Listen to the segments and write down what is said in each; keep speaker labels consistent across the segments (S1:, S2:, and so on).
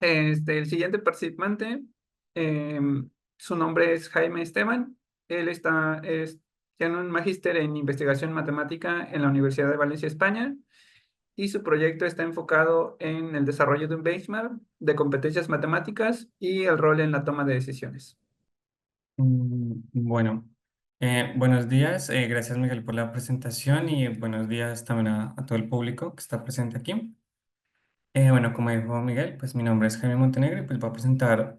S1: El siguiente participante, su nombre es Jaime Esteban. Tiene un magíster en investigación matemática en la Universidad de Valencia, España, y su proyecto está enfocado en el desarrollo de un benchmark de competencias matemáticas y el rol en la toma de decisiones.
S2: Bueno, buenos días. Gracias, Miguel, por la presentación y buenos días también a todo el público que está presente aquí. Bueno, como dijo Miguel, pues mi nombre es Jaime Montenegro y pues voy a presentar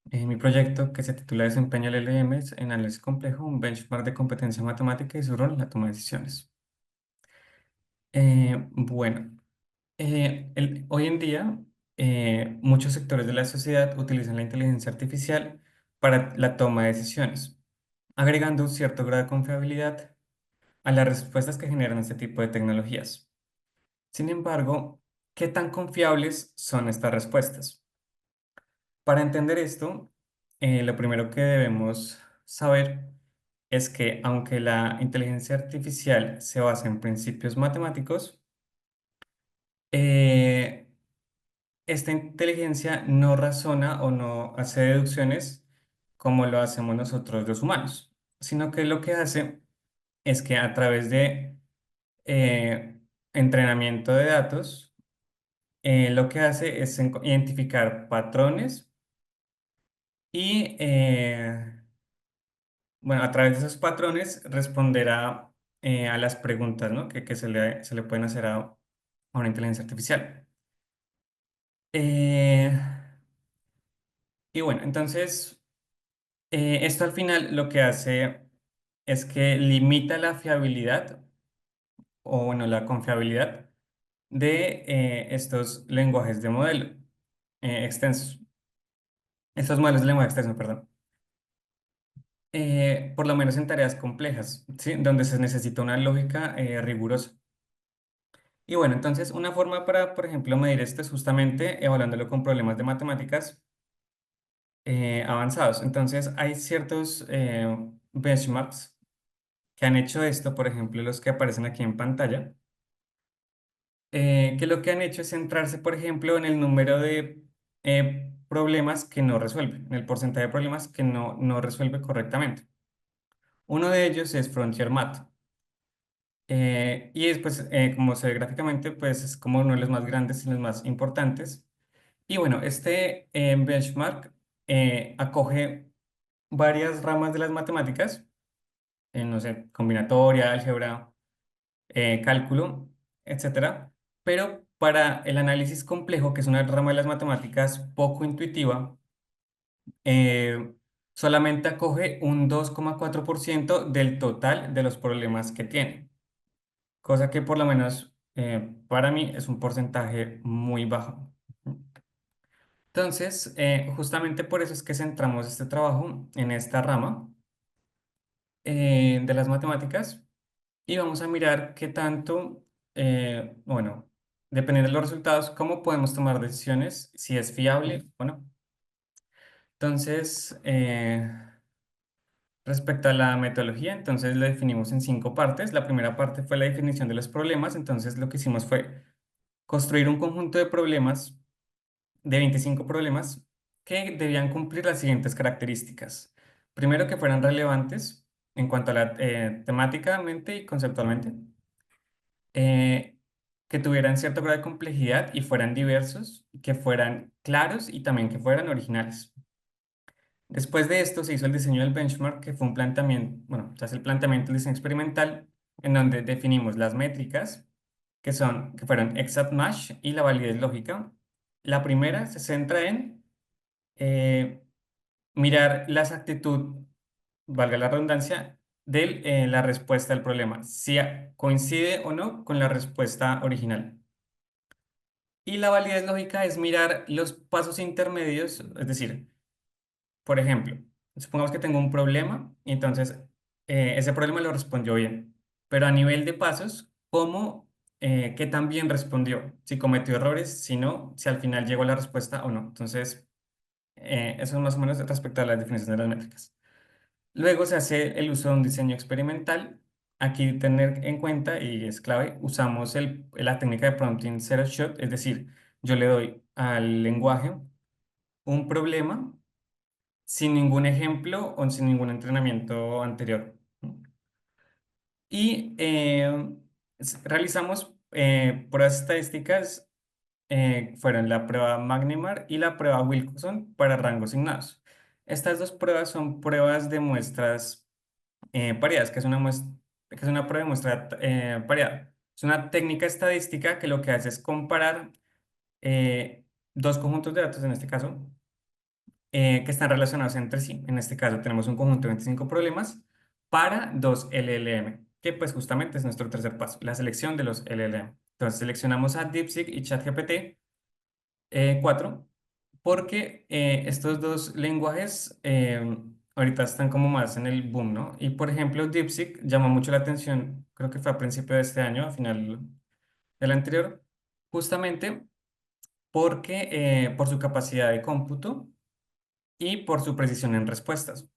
S2: mi proyecto que se titula Desempeño LLMs en análisis complejo, un benchmark de competencia matemática y su rol en la toma de decisiones. Bueno, hoy en día muchos sectores de la sociedad utilizan la inteligencia artificial para la toma de decisiones, agregando un cierto grado de confiabilidad a las respuestas que generan este tipo de tecnologías. Sin embargo, ¿qué tan confiables son estas respuestas? Para entender esto, lo primero que debemos saber es que aunque la inteligencia artificial se basa en principios matemáticos, eh, esta inteligencia no razona o no hace deducciones como lo hacemos nosotros los humanos, sino que lo que hace es que a través de eh, entrenamiento de datos, lo que hace es identificar patrones y, bueno, a través de esos patrones responderá a las preguntas, ¿no? que se le pueden hacer a una inteligencia artificial. Eh, y bueno, entonces, esto al final lo que hace es que limita la fiabilidad o, bueno, la confiabilidad de estos lenguajes de modelo extensos. Estos modelos de lenguaje extenso, perdón. Por lo menos en tareas complejas, ¿sí? Donde se necesita una lógica rigurosa. Y bueno, entonces una forma para, por ejemplo, medir esto es justamente evaluándolo con problemas de matemáticas avanzados. Entonces hay ciertos benchmarks que han hecho esto, por ejemplo, los que aparecen aquí en pantalla, que lo que han hecho es centrarse, por ejemplo, en el número de problemas que no resuelve, en el porcentaje de problemas que no resuelve correctamente. Uno de ellos es Frontier Math. Y después, como se ve gráficamente, pues es como uno de los más grandes y los más importantes. Y bueno, este benchmark acoge varias ramas de las matemáticas, no sé, combinatoria, álgebra, cálculo, etcétera. Pero para el análisis complejo, que es una rama de las matemáticas poco intuitiva, eh, solamente acoge un 2,4% del total de los problemas que tiene, cosa que por lo menos para mí es un porcentaje muy bajo. Entonces, justamente por eso es que centramos este trabajo en esta rama de las matemáticas y vamos a mirar qué tanto, bueno, dependiendo de los resultados, cómo podemos tomar decisiones, si es fiable o no. Entonces, respecto a la metodología, entonces la definimos en 5 partes. La primera parte fue la definición de los problemas, entonces lo que hicimos fue construir un conjunto de problemas, de 25 problemas, que debían cumplir las siguientes características. Primero, que fueran relevantes en cuanto a la temáticamente y conceptualmente, eh, que tuvieran cierto grado de complejidad y fueran diversos, que fueran claros y también que fueran originales. Después de esto se hizo el diseño del benchmark, que fue un planteamiento, bueno, se hace el planteamiento del diseño experimental, en donde definimos las métricas, que fueron exact match y la validez lógica. La primera se centra en eh, mirar la exactitud, valga la redundancia, de la respuesta al problema, si coincide o no con la respuesta original. Y la validez lógica es mirar los pasos intermedios, es decir, por ejemplo, supongamos que tengo un problema y entonces ese problema lo respondió bien, pero a nivel de pasos, ¿cómo, qué tan bien respondió? Si cometió errores, si no, si al final llegó a la respuesta o no. Entonces, eso es más o menos respecto a la definición de las métricas. Luego se hace el uso de un diseño experimental. Aquí tener en cuenta, y es clave, usamos la técnica de prompting zero shot, es decir, yo le doy al lenguaje un problema sin ningún ejemplo o sin ningún entrenamiento anterior. Y realizamos pruebas estadísticas, fueron la prueba Magnemar y la prueba Wilcoxon para rangos asignados. Estas dos pruebas son pruebas de muestras pareadas, que es una prueba de muestra pareada. Es una técnica estadística que lo que hace es comparar dos conjuntos de datos, en este caso, que están relacionados entre sí. En este caso tenemos un conjunto de 25 problemas para dos LLM, que pues justamente es nuestro tercer paso, la selección de los LLM. Entonces seleccionamos a DeepSeek y ChatGPT 4 porque estos dos lenguajes ahorita están como más en el boom, ¿no? Y por ejemplo, DeepSeek llamó mucho la atención, creo que fue a principio de este año, a final del anterior, justamente porque por su capacidad de cómputo y por su precisión en respuestas.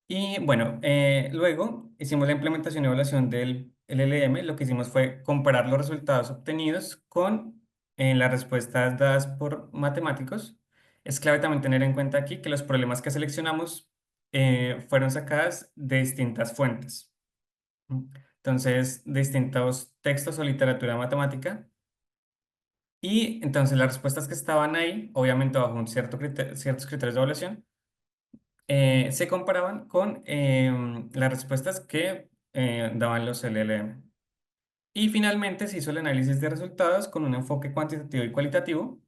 S2: Y bueno, luego hicimos la implementación y evaluación del LLM. Lo que hicimos fue comparar los resultados obtenidos con las respuestas dadas por matemáticos. Es clave también tener en cuenta aquí que los problemas que seleccionamos fueron sacadas de distintas fuentes. ¿Mm? Entonces, de distintos textos o literatura matemática. Y entonces las respuestas que estaban ahí, obviamente bajo un ciertos criterios de evaluación, se comparaban con las respuestas que daban los LLM. Y finalmente se hizo el análisis de resultados con un enfoque cuantitativo y cualitativo,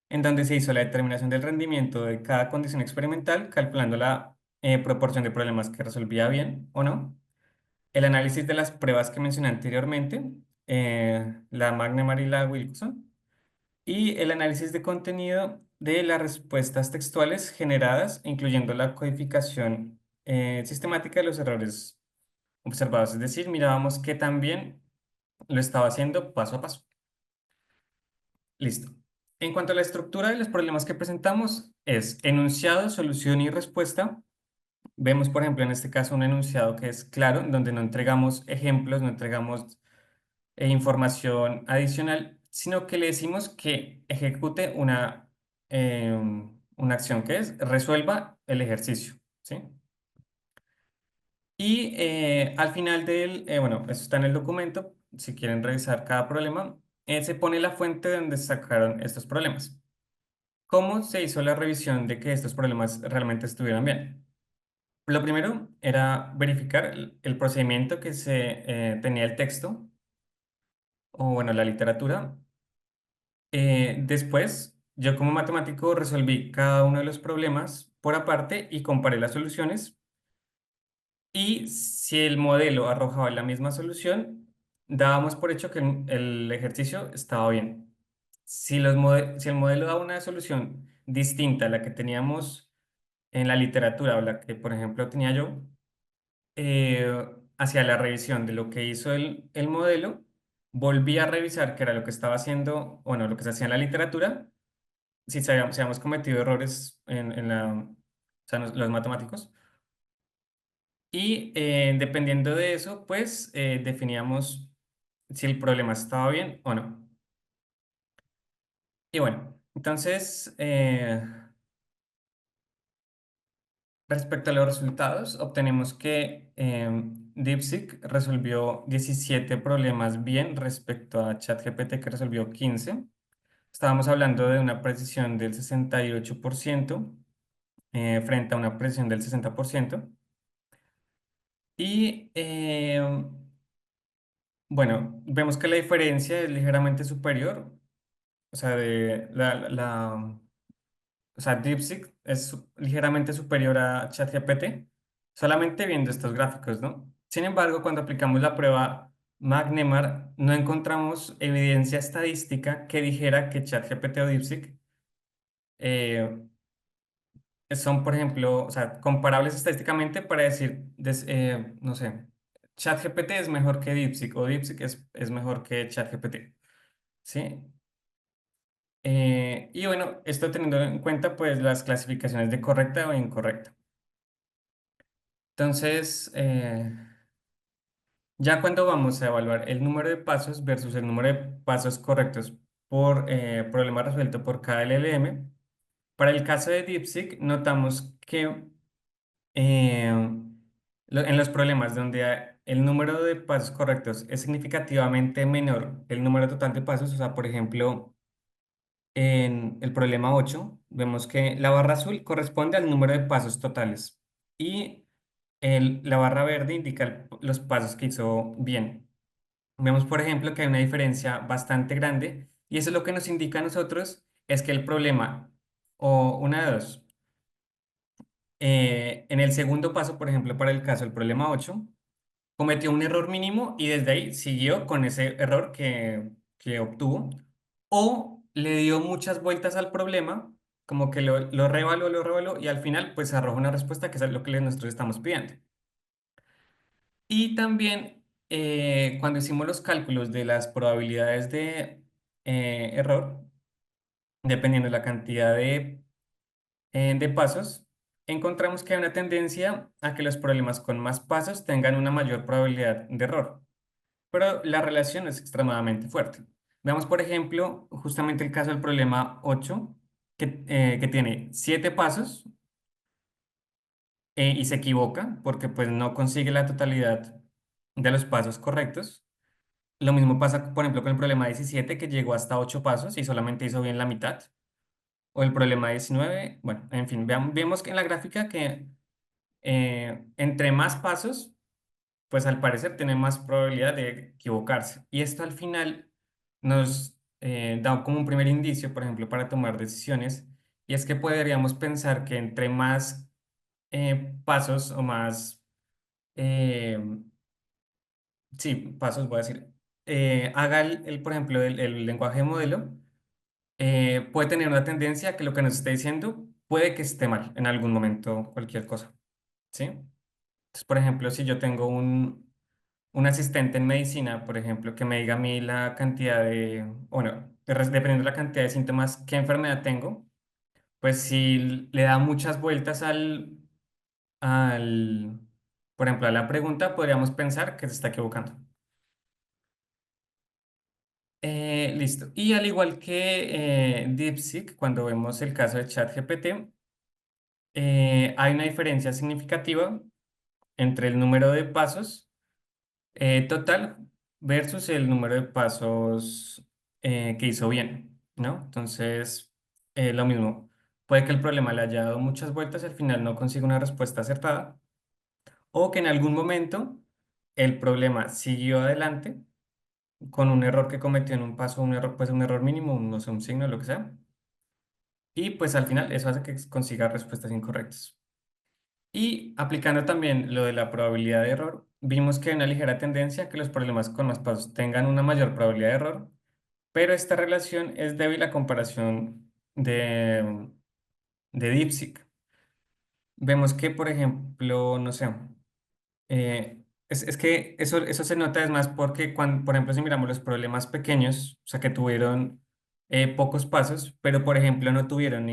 S2: en donde se hizo la determinación del rendimiento de cada condición experimental, calculando la proporción de problemas que resolvía bien o no, el análisis de las pruebas que mencioné anteriormente, la McNamara y la Wilson, y el análisis de contenido de las respuestas textuales generadas, incluyendo la codificación sistemática de los errores observados. Es decir, mirábamos que también lo estaba haciendo paso a paso. Listo. En cuanto a la estructura de los problemas que presentamos, es enunciado, solución y respuesta. Vemos, por ejemplo, en este caso un enunciado que es claro, en donde no entregamos ejemplos, no entregamos información adicional, sino que le decimos que ejecute una acción que es resuelva el ejercicio, ¿sí? Y al final bueno, eso está en el documento, si quieren revisar cada problema, se pone la fuente de donde sacaron estos problemas. ¿Cómo se hizo la revisión de que estos problemas realmente estuvieran bien? Lo primero era verificar el procedimiento que se tenía el texto, o bueno, la literatura. Después, yo como matemático resolví cada uno de los problemas por aparte y comparé las soluciones. Y si el modelo arrojaba la misma solución, dábamos por hecho que el ejercicio estaba bien. Si el modelo da una solución distinta a la que teníamos en la literatura o la que, por ejemplo, tenía yo, hacia la revisión de lo que hizo el modelo, volví a revisar qué era lo que estaba haciendo, bueno, lo que se hacía en la literatura si habíamos cometido errores o sea, los matemáticos. Y dependiendo de eso, pues definíamos si el problema estaba bien o no. Y bueno, entonces, respecto a los resultados, obtenemos que DeepSeek resolvió 17 problemas bien respecto a ChatGPT que resolvió 15. Estábamos hablando de una precisión del 68% frente a una precisión del 60%. Y bueno, vemos que la diferencia es ligeramente superior, o sea, o sea, DeepSeek es ligeramente superior a ChatGPT, solamente viendo estos gráficos, ¿no? Sin embargo, cuando aplicamos la prueba Magnemar, no encontramos evidencia estadística que dijera que ChatGPT o DeepSeek eh, son, por ejemplo, o sea, comparables estadísticamente para decir, no sé, ChatGPT es mejor que DeepSeek o DeepSeek es mejor que ChatGPT, ¿sí? Y bueno, esto teniendo en cuenta pues las clasificaciones de correcta o incorrecta. Entonces, ya cuando vamos a evaluar el número de pasos versus el número de pasos correctos por problema resuelto por KLLM. Para el caso de DeepSeek, notamos que eh, en los problemas donde el número de pasos correctos es significativamente menor que el número total de pasos, o sea, por ejemplo, en el problema 8 vemos que la barra azul corresponde al número de pasos totales y la barra verde indica los pasos que hizo bien. Vemos, por ejemplo, que hay una diferencia bastante grande y eso lo que nos indica a nosotros es que el problema, o una de dos, en el segundo paso, por ejemplo, para el caso del problema 8 cometió un error mínimo y desde ahí siguió con ese error que obtuvo, o le dio muchas vueltas al problema, como que lo revaluó y al final pues arroja una respuesta que es lo que nosotros estamos pidiendo. Y también cuando hicimos los cálculos de las probabilidades de error, dependiendo de la cantidad de pasos, encontramos que hay una tendencia a que los problemas con más pasos tengan una mayor probabilidad de error, pero la relación es extremadamente fuerte. Veamos, por ejemplo, justamente el caso del problema 8 que tiene 7 pasos y se equivoca porque pues no consigue la totalidad de los pasos correctos. Lo mismo pasa, por ejemplo, con el problema 17 que llegó hasta 8 pasos y solamente hizo bien la mitad. O el problema 19 bueno, en fin, vemos que en la gráfica que entre más pasos, pues al parecer tiene más probabilidad de equivocarse. Y esto al final nos da como un primer indicio, por ejemplo, para tomar decisiones, y es que podríamos pensar que entre más pasos o más, eh, sí, pasos voy a decir, haga por ejemplo, el lenguaje modelo, puede tener una tendencia a que lo que nos esté diciendo puede que esté mal en algún momento, cualquier cosa, ¿sí? Entonces, por ejemplo, si yo tengo un asistente en medicina, por ejemplo, que me diga a mí la cantidad bueno, dependiendo de la cantidad de síntomas, qué enfermedad tengo, pues si le da muchas vueltas al, por ejemplo, a la pregunta, podríamos pensar que se está equivocando. Listo. Y al igual que DeepSeek, cuando vemos el caso de ChatGPT, hay una diferencia significativa entre el número de pasos total versus el número de pasos que hizo bien, ¿no? Entonces, lo mismo, puede que el problema le haya dado muchas vueltas y al final no consiga una respuesta acertada, o que en algún momento el problema siguió adelante con un error que cometió en un paso, un error, pues un error mínimo, no sé, un signo, lo que sea, y pues al final eso hace que consiga respuestas incorrectas. Y aplicando también lo de la probabilidad de error, vimos que hay una ligera tendencia a que los problemas con más pasos tengan una mayor probabilidad de error, pero esta relación es débil a comparación de DeepSeek. Vemos que, por ejemplo, no sé, es que eso se nota es más porque, cuando, por ejemplo, si miramos los problemas pequeños, o sea, que tuvieron pocos pasos, pero, por ejemplo, no tuvieron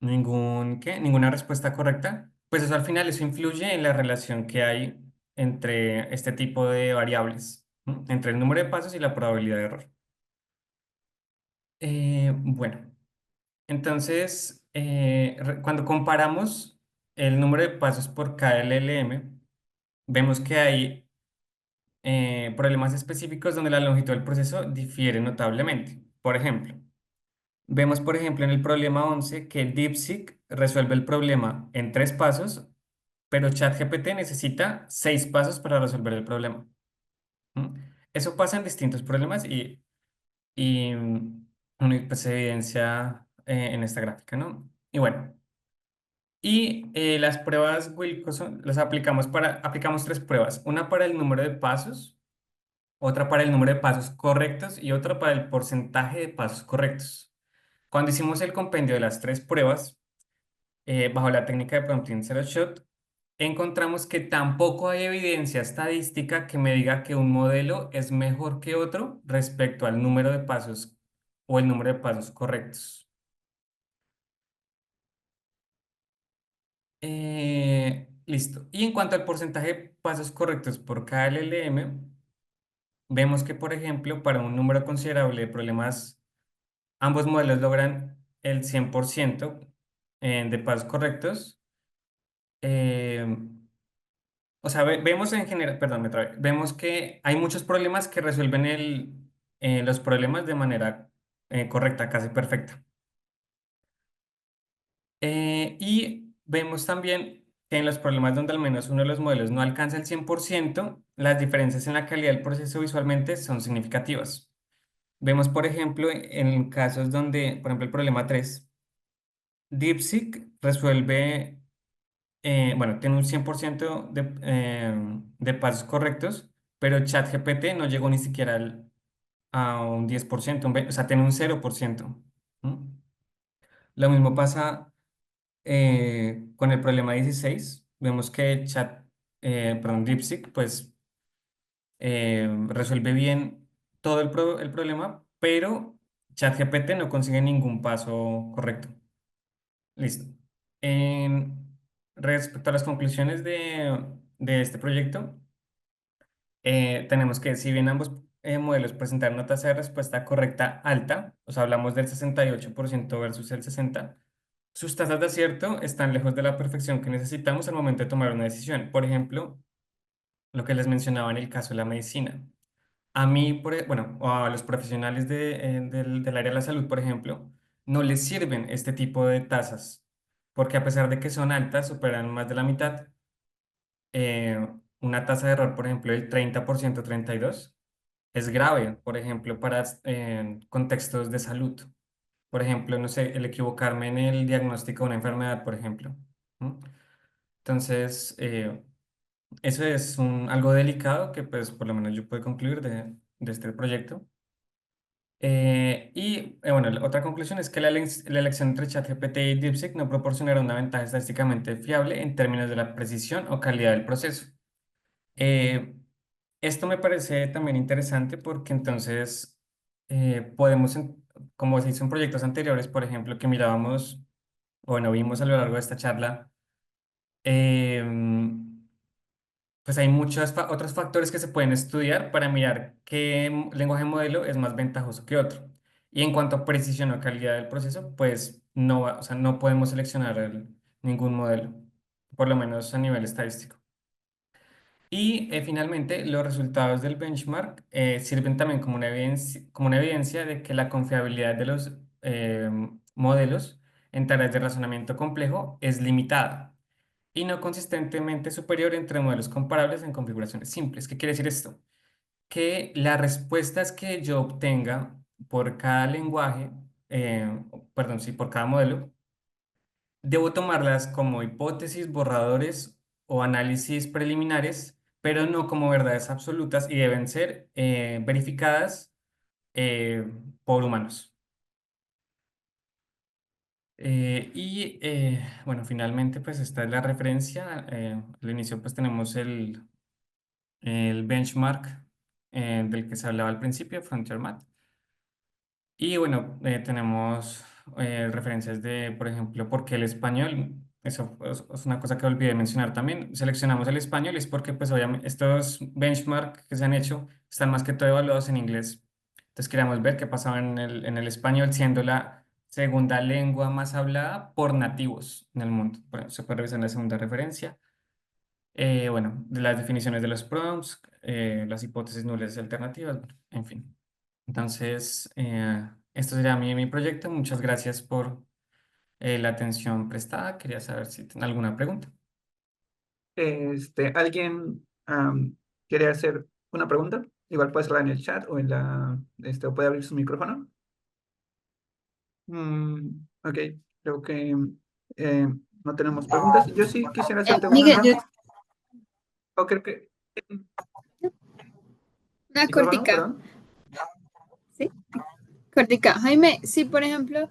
S2: ninguna respuesta correcta, pues eso al final eso influye en la relación que hay entre este tipo de variables, ¿no? Entre el número de pasos y la probabilidad de error. Bueno, entonces, cuando comparamos el número de pasos por KLLM, vemos que hay problemas específicos donde la longitud del proceso difiere notablemente. Por ejemplo, vemos, por ejemplo, en el problema 11 que DeepSeek resuelve el problema en 3 pasos, pero ChatGPT necesita 6 pasos para resolver el problema. ¿Mm? Eso pasa en distintos problemas y bueno, pues se evidencia en esta gráfica, ¿no? Y bueno, las pruebas Wilcoxon las aplicamos 3 pruebas, una para el número de pasos, otra para el número de pasos correctos y otra para el porcentaje de pasos correctos. Cuando hicimos el compendio de las 3 pruebas, bajo la técnica de Prompting Zero Shot, encontramos que tampoco hay evidencia estadística que me diga que un modelo es mejor que otro respecto al número de pasos o el número de pasos correctos. Listo. Y en cuanto al porcentaje de pasos correctos por KLLM, vemos que, por ejemplo, para un número considerable de problemas, ambos modelos logran el 100% de pasos correctos. Eh, o sea, vemos en general, perdón, me trabé. Vemos que hay muchos problemas que resuelven los problemas de manera correcta, casi perfecta. Y vemos también que en los problemas donde al menos uno de los modelos no alcanza el 100%, las diferencias en la calidad del proceso visualmente son significativas. Vemos, por ejemplo, en casos donde, por ejemplo, el problema 3, DeepSeek resuelve, bueno, tiene un 100% de pasos correctos, pero ChatGPT no llegó ni siquiera a un 10%, o sea, tiene un 0%. ¿Mm? Lo mismo pasa con el problema 16. Vemos que perdón, DeepSeek, pues resuelve bien todo el problema, pero ChatGPT no consigue ningún paso correcto. Listo. Respecto a las conclusiones de este proyecto, tenemos que si bien ambos modelos presentaron una tasa de respuesta correcta alta, o sea, hablamos del 68% versus el 60%, sus tasas de acierto están lejos de la perfección que necesitamos al momento de tomar una decisión. Por ejemplo, lo que les mencionaba en el caso de la medicina. A mí, bueno, o a los profesionales del área de la salud, por ejemplo, no les sirven este tipo de tasas, porque a pesar de que son altas, superan más de la mitad, una tasa de error, por ejemplo, del 30%, 32%, es grave, por ejemplo, para contextos de salud. Por ejemplo, no sé, el equivocarme en el diagnóstico de una enfermedad, por ejemplo. ¿Mm? Entonces, eso es algo delicado que, pues, por lo menos yo puedo concluir de este proyecto. Bueno, la otra conclusión es que la elección entre ChatGPT y DeepSeek no proporcionará una ventaja estadísticamente fiable en términos de la precisión o calidad del proceso. Eh, Esto me parece también interesante porque entonces podemos, como se hizo en proyectos anteriores, por ejemplo, que mirábamos, o bueno, vimos a lo largo de esta charla, pues hay muchos otros factores que se pueden estudiar para mirar qué lenguaje modelo es más ventajoso que otro. Y en cuanto a precisión o calidad del proceso, pues no, o sea, no podemos seleccionar ningún modelo, por lo menos a nivel estadístico. Y finalmente, los resultados del benchmark sirven también como una evidencia de que la confiabilidad de los modelos en tareas de razonamiento complejo es limitada y no consistentemente superior entre modelos comparables en configuraciones simples. ¿Qué quiere decir esto? Que las respuestas que yo obtenga por cada lenguaje, perdón, sí, por cada modelo, debo tomarlas como hipótesis, borradores o análisis preliminares, pero no como verdades absolutas y deben ser verificadas por humanos. Bueno, finalmente, pues esta es la referencia. Al inicio, pues tenemos el benchmark del que se hablaba al principio, Frontier Math. Y bueno, tenemos referencias de, por ejemplo, por qué el español. Eso es una cosa que olvidé mencionar también. Seleccionamos el español y es porque, pues, obviamente, estos benchmarks que se han hecho están más que todo evaluados en inglés. Entonces, queríamos ver qué pasaba en el español, siendo la segunda lengua más hablada por nativos en el mundo. Bueno, se puede revisar en la segunda referencia. Bueno, de las definiciones de los prompts, las hipótesis nulas y alternativas, bueno, en fin. Entonces, esto sería mi proyecto. Muchas gracias por la atención prestada. Quería saber si tienen alguna pregunta.
S1: ¿Alguien quiere hacer una pregunta? Igual puede hacerla en el chat o o puede abrir su micrófono. Ok, creo que eh, no tenemos preguntas. Yo sí quisiera hacerte una,
S3: Miguel,
S1: o creo que,
S3: una
S1: micrófono,
S3: cortica,
S1: perdón.
S3: ¿sí? Cortica. Jaime, si por ejemplo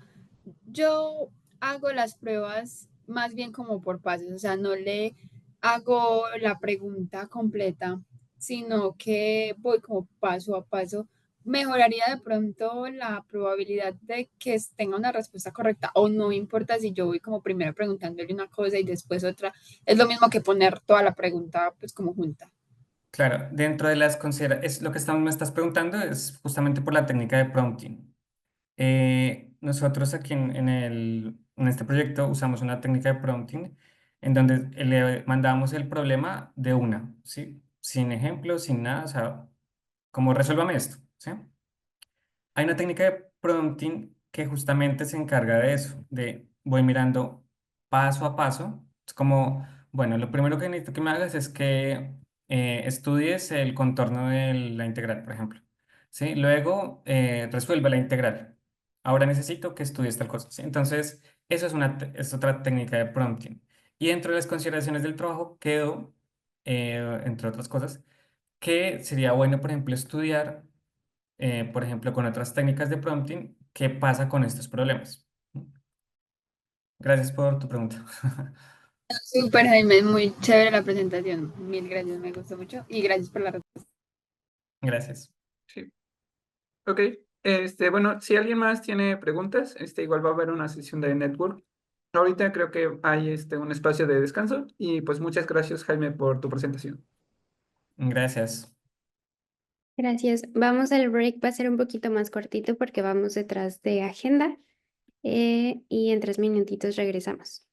S3: yo hago las pruebas más bien como por pasos, o sea, no le hago la pregunta completa, sino que voy como paso a paso, ¿mejoraría de pronto la probabilidad de que tenga una respuesta correcta? O no importa si yo voy como primero preguntándole una cosa y después otra, es lo mismo que poner toda la pregunta pues como junta.
S2: Claro, dentro de las consideraciones, lo que me estás preguntando es justamente por la técnica de prompting. Nosotros aquí en este proyecto usamos una técnica de prompting en donde le mandamos el problema de una, ¿sí? Sin ejemplos, sin nada, o sea, como resuélvame esto, ¿sí? Hay una técnica de prompting que justamente se encarga de eso, de voy mirando paso a paso. Es como, bueno, lo primero que necesito que me hagas es que estudies el contorno de la integral, por ejemplo. ¿Sí? Luego resuelve la integral. Ahora necesito que estudies tal cosa. ¿Sí? Entonces, eso es otra técnica de prompting. Y dentro de las consideraciones del trabajo quedó, entre otras cosas, que sería bueno, por ejemplo, estudiar por ejemplo, con otras técnicas de prompting, ¿qué pasa con estos problemas? Gracias por tu pregunta.
S3: Súper, Jaime, muy chévere la presentación. Mil gracias, me gustó mucho. Y gracias por la respuesta.
S2: Gracias.
S1: Sí. Ok. Bueno, si alguien más tiene preguntas, igual va a haber una sesión de network. Ahorita creo que hay un espacio de descanso y pues muchas gracias, Jaime, por tu presentación.
S2: Gracias.
S4: Gracias. Vamos al break, va a ser un poquito más cortito porque vamos detrás de agenda y en 3 minutitos regresamos.